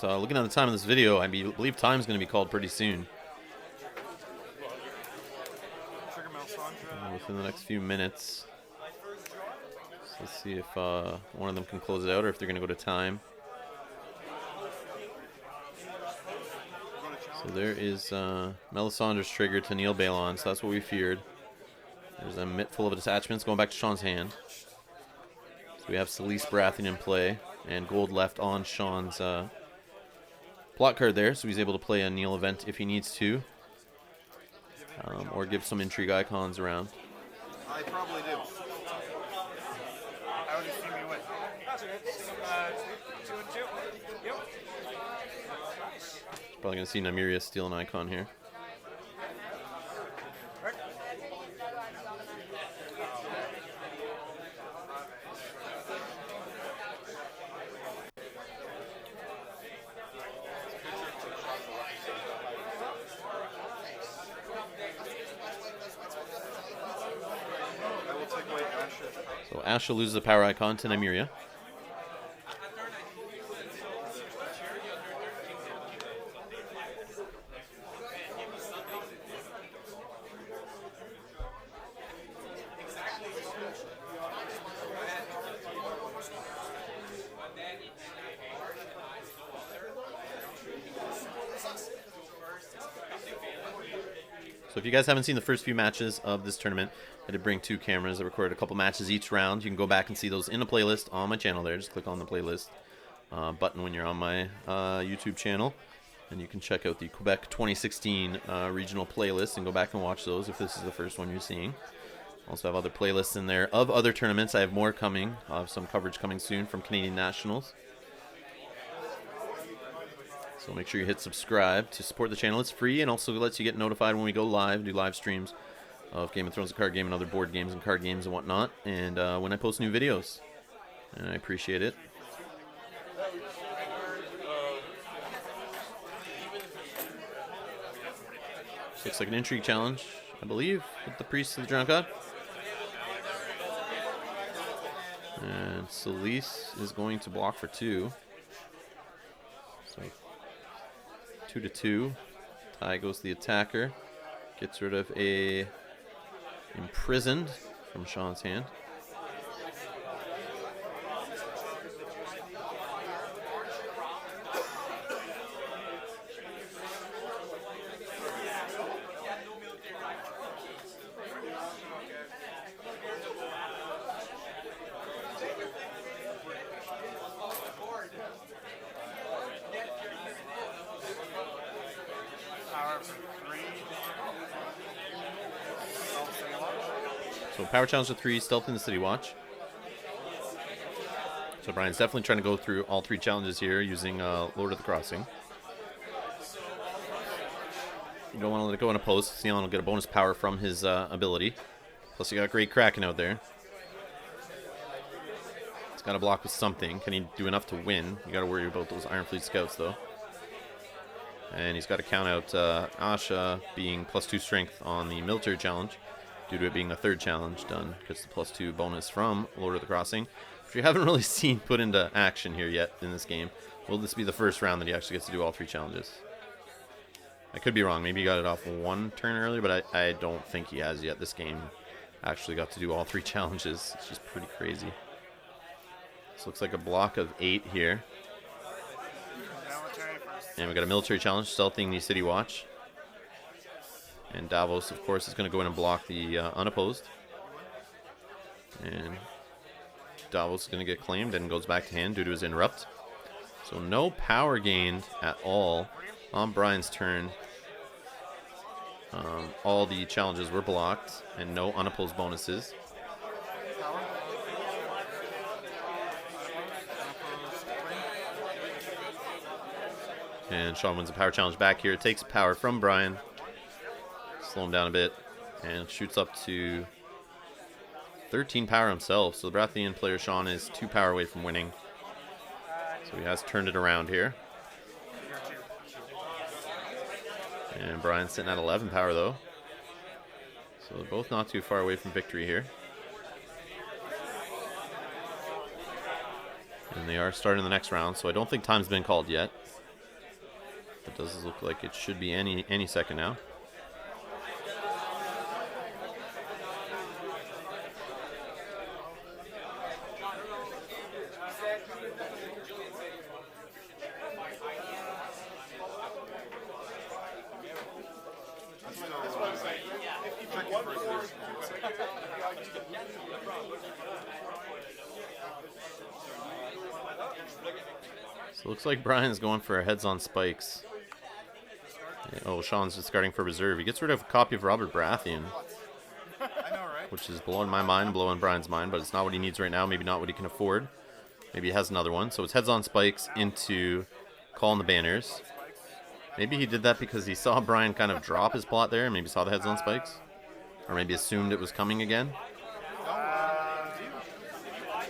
But looking at the time of this video, I believe time's going to be called pretty soon. Within the next few minutes. So let's see if one of them can close it out or if they're going to go to time. So there is Melisandre's trigger to kneel Balon, so that's what we feared. There's a mitt full of attachments going back to Sean's hand. So we have Selyse Baratheon in play, and gold left on Sean's plot card there, so he's able to play a kneel event if he needs to. Or give some intrigue icons around. I probably do. I would assume you would. 2 and 2. Yep. Probably going to see Nymeria steal an icon here. I will take away Ash's. So Asha loses the power icon to Nymeria. So if you guys haven't seen the first few matches of this tournament, I did bring 2 cameras. I recorded a couple matches each round. You can go back and see those in a playlist on my channel there. Just click on the playlist button when you're on my YouTube channel. And you can check out the Quebec 2016 regional playlist and go back and watch those if this is the first one you're seeing. Also have other playlists in there of other tournaments. I have more coming. I'll have some coverage coming soon from Canadian Nationals. So make sure you hit subscribe to support the channel. It's free and also lets you get notified when we go live, do live streams of Game of Thrones, a card game, and other board games and card games and whatnot. And when I post new videos. And I appreciate it. Looks like an intrigue challenge, I believe, with the Priest of the Drowned God. And Celise is going to block for 2. So 2-2. Tie goes to the attacker. Gets rid of a imprisoned from Sean's hand. Power for 3. So power challenge to 3, stealth in the City Watch. So Brian's definitely trying to go through all 3 challenges here using Lord of the Crossing. You don't want to let it go in a post. Theon will get a bonus power from his ability. Plus you got Great Kraken out there. He's got to block with something. Can he do enough to win? You got to worry about those Iron Fleet Scouts though. And he's got to count out Asha being +2 strength on the military challenge due to it being the 3rd challenge done. Gets the +2 bonus from Lord of the Crossing, which you haven't really seen put into action here yet in this game. Will this be the first round that he actually gets to do all 3 challenges? I could be wrong. Maybe he got it off 1 turn earlier, but I don't think he has yet. This game actually got to do all 3 challenges. It's just pretty crazy. This looks like a block of 8 here. Military first. And we got a military challenge, stealthing the City Watch. And Davos, of course, is going to go in and block the unopposed. And Davos is going to get claimed and goes back to hand due to his interrupt. So no power gained at all on Brian's turn. All the challenges were blocked and no unopposed bonuses. And Sean wins the power challenge back here. Takes power from Brian. Slow him down a bit. And shoots up to 13 power himself. So the Baratheon player Sean is 2 power away from winning. So he has turned it around here. And Brian's sitting at 11 power though. So they're both not too far away from victory here. And they are starting the next round, so I don't think time's been called yet. It does look like it should be any second now. So it looks like Brian's going for heads on spikes. Oh, Sean's discarding for reserve. He gets rid of a copy of Robert Baratheon, I know, right? which is blowing my mind, blowing Brian's mind, but it's not what he needs right now. Maybe not what he can afford. Maybe he has another one. So it's heads on spikes into calling the banners. Maybe he did that because he saw Brian kind of drop his plot there, and maybe saw the heads on spikes, or maybe assumed it was coming again.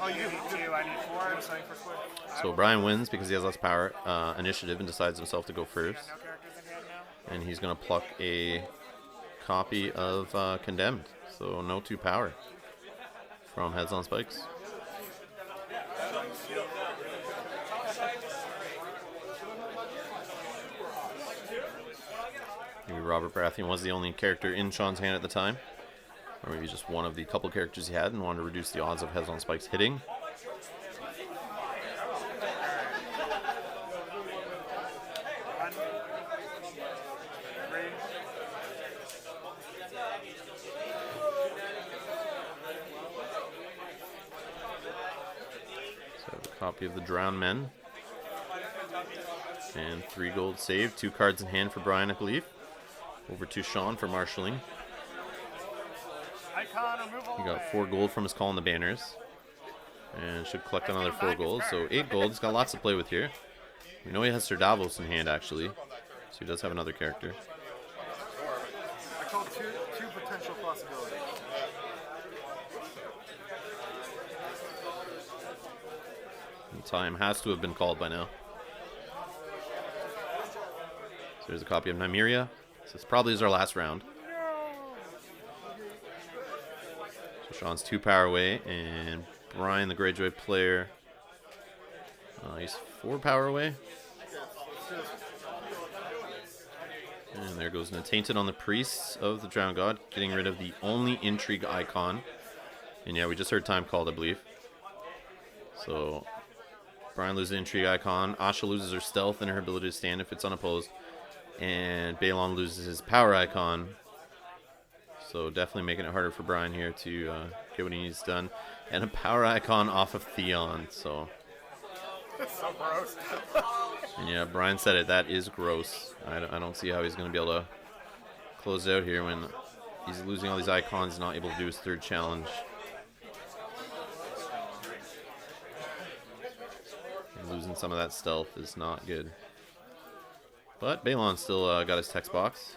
Oh, you do. I need 4. I'm signing for square. So Brian wins because he has less power initiative and decides himself to go first. No characters in hand now. And he's going to pluck a copy of Condemned. So no 2 power from Heads on Spikes. Maybe Robert Baratheon was the only character in Sean's hand at the time. Or maybe just one of the couple characters he had and wanted to reduce the odds of Heads on Spikes hitting. So I have a copy of the Drowned Men. And 3 gold saved. 2 cards in hand for Brian, I believe. Over to Sean for marshalling. Icon removal. He got 4 gold from his call on the banners. And should collect another 4 gold. So 8 gold. He's got lots to play with here. We know he has Sir Davos in hand, actually. So he does have another character. I called two potential possibilities. And time has to have been called by now. So there's a copy of Nymeria. So this probably is our last round. So Sean's 2 power away, and Brian, the Greyjoy player, he's 4 power away. And there goes Tainted on the Priests of the Drowned God, getting rid of the only intrigue icon. And yeah, we just heard time called, I believe. So Brian loses the intrigue icon. Asha loses her stealth and her ability to stand if it's unopposed. And Balon loses his power icon. So definitely making it harder for Brian here to get what he needs done. And a power icon off of Theon. So That's so gross. and yeah, Brian said it. That is gross. I don't see how he's going to be able to close it out here when he's losing all these icons and not able to do his 3rd challenge. And losing some of that stealth is not good. But Balon still got his text box.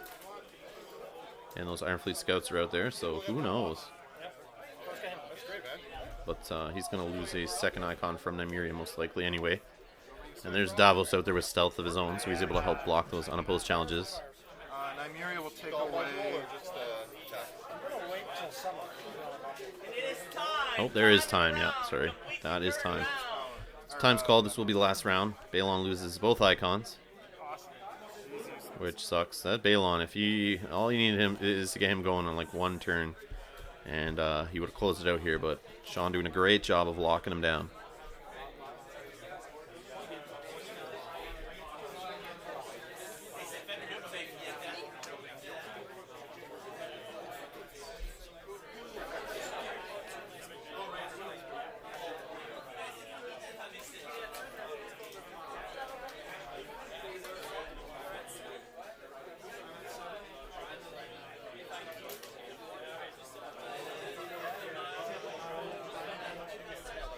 And those Iron Fleet scouts are out there, so who knows? But he's going to lose a 2nd icon from Nymeria most likely anyway. And there's Davos out there with stealth of his own, so he's able to help block those unopposed challenges. Nymeria will take away. Oh, there is time, yeah, sorry. That is time. So time's called, this will be the last round. Balon loses both icons. Which sucks. That Balon, if he, all you need him is to get him going on like 1 turn. And he would have closed it out here, but Sean doing a great job of locking him down.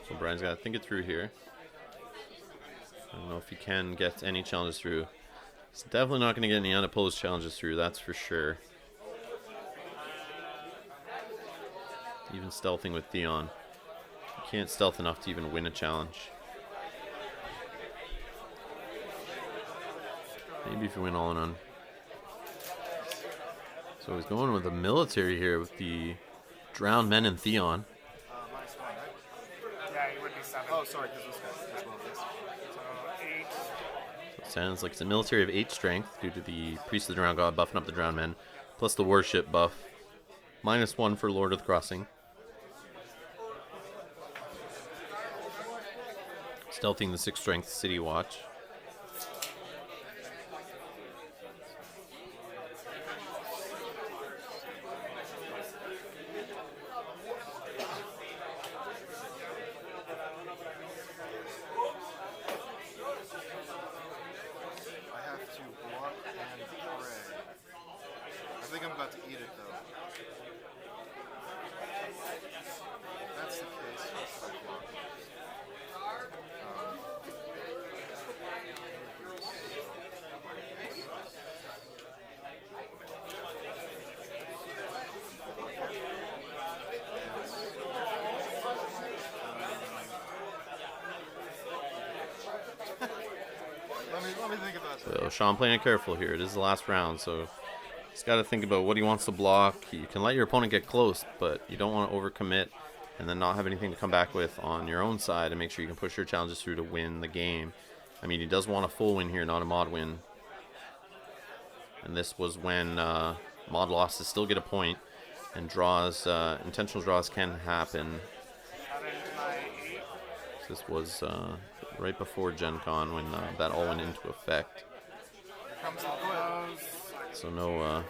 So Brian's got to think it through here. I don't know if he can get any challenges through. He's definitely not going to get any unopposed challenges through, that's for sure. Even stealthing with Theon. He can't stealth enough to even win a challenge. Maybe if you win all in on. So he's going with the military here with the Drowned Men and Theon. Minus 1, right? Yeah, he would be 7. Oh, sorry, because this guy. This one, this. So 8. So it sounds like it's a military of 8 strength due to the Priest of the Drowned God buffing up the Drowned Men, plus the Warship buff. Minus 1 for Lord of the Crossing. Stealthing the 6 strength City Watch. I have to block and pray. I think I'm about to eat it though. If that's the case, what should I block? So Sean playing it careful here. It is the last round, so he's got to think about what he wants to block. You can let your opponent get close, but you don't want to overcommit and then not have anything to come back with on your own side and make sure you can push your challenges through to win the game. I mean, he does want a full win here, not a mod win. And this was when mod losses still get a point, and draws, intentional draws can happen. This was right before Gen Con when that all went into effect. So no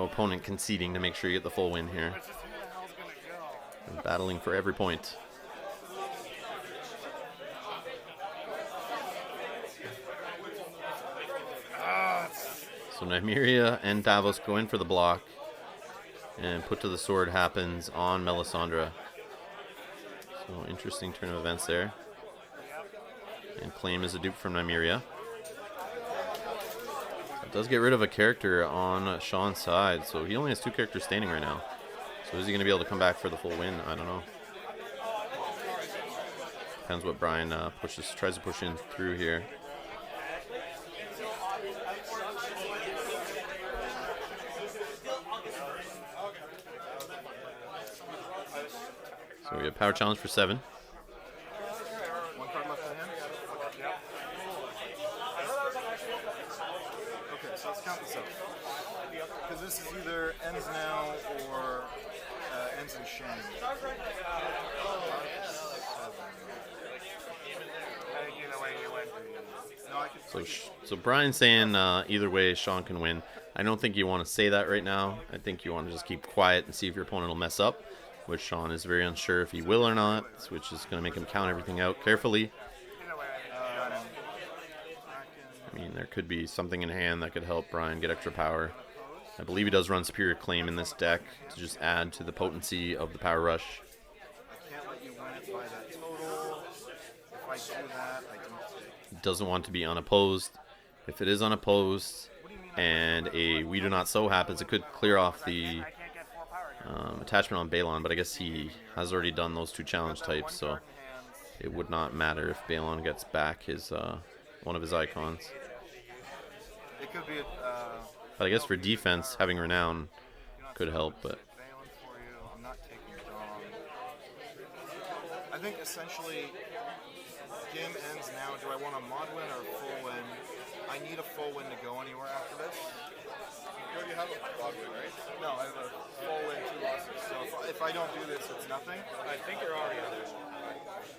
opponent conceding to make sure you get the full win here. And battling for every point. So Nymeria and Davos go in for the block, and put to the sword happens on Melisandre. So interesting turn of events there. And claim is a dupe from Nymeria. It does get rid of a character on Sean's side, so he only has 2 characters standing right now. So is he going to be able to come back for the full win? I don't know. Depends what Brian tries to push in through here. So we have power challenge for 7. One card left in hand? Okay, so let's count this out. Because this is either ends now or ends in shame. Either way, you win. No, I could. So Brian's saying either way Sean can win. I don't think you want to say that right now. I think you want to just keep quiet and see if your opponent will mess up, which Sean is very unsure if he will or not, which is going to make him count everything out carefully. I mean, there could be something in hand that could help Brian get extra power. I believe he does run Superior Claim in this deck to just add to the potency of the Power Rush. I can't let you win it by that total. If I do that, I don't take. He doesn't want to be unopposed. If it is unopposed and a We Do Not So happens, it could clear off the attachment on Balon, but I guess he has already done those 2 challenge types, so it would not matter if Balon gets back his one of his icons. It could be But I guess for defense, having Renown could help, but Balin for you. I'm not taking Dom. I think essentially game ends now. Do I want a mod win or a full win? I need a full win to go anywhere after this. You already have a mod win, right? No, I have a full win, 2 losses. So if I don't do this, it's nothing. I think you're already on this.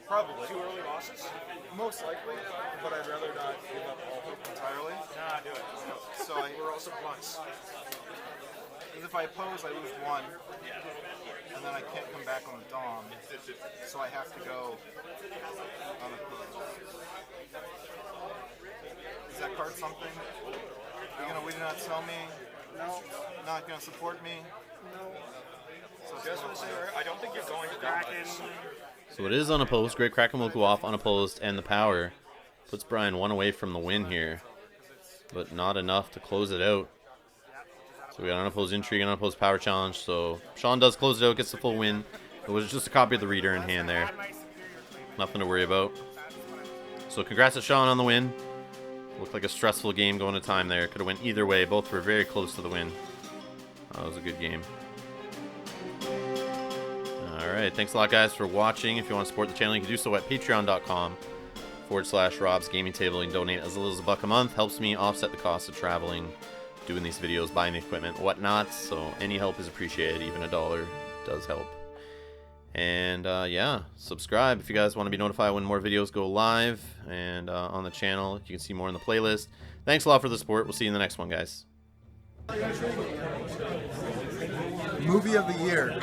Probably. 2 early losses? Most likely, but I'd rather not give up all hope entirely. Nah, do it. So We're also blunts. because if I oppose, I lose 1, and then I can't come back on the Dom. So I have to go unopposed. Is that card something? Are you gonna We Do Not Sell me? No. Not gonna support me? No. So Just want to say, I don't think you're going to Kraken. so it is unopposed. Great Kraken will go off unopposed, and the power puts Brian 1 away from the win here, but not enough to close it out. So we got unopposed Intrigue and unopposed Power Challenge. So Sean does close it out, gets the full win. It was just a copy of the reader in hand there. Nothing to worry about. So congrats to Sean on the win. Looked like a stressful game going to time there. Could have went either way. Both were very close to the win. That was a good game. Alright, thanks a lot guys for watching. If you want to support the channel, you can do so at patreon.com/Rob's Gaming Table. You can donate as little as $1 a month. Helps me offset the cost of traveling, doing these videos, buying the equipment, whatnot. So any help is appreciated. Even $1 does help. And yeah, subscribe if you guys want to be notified when more videos go live. And on the channel, you can see more in the playlist. Thanks a lot for the support. We'll see you in the next one, guys. Movie of the year.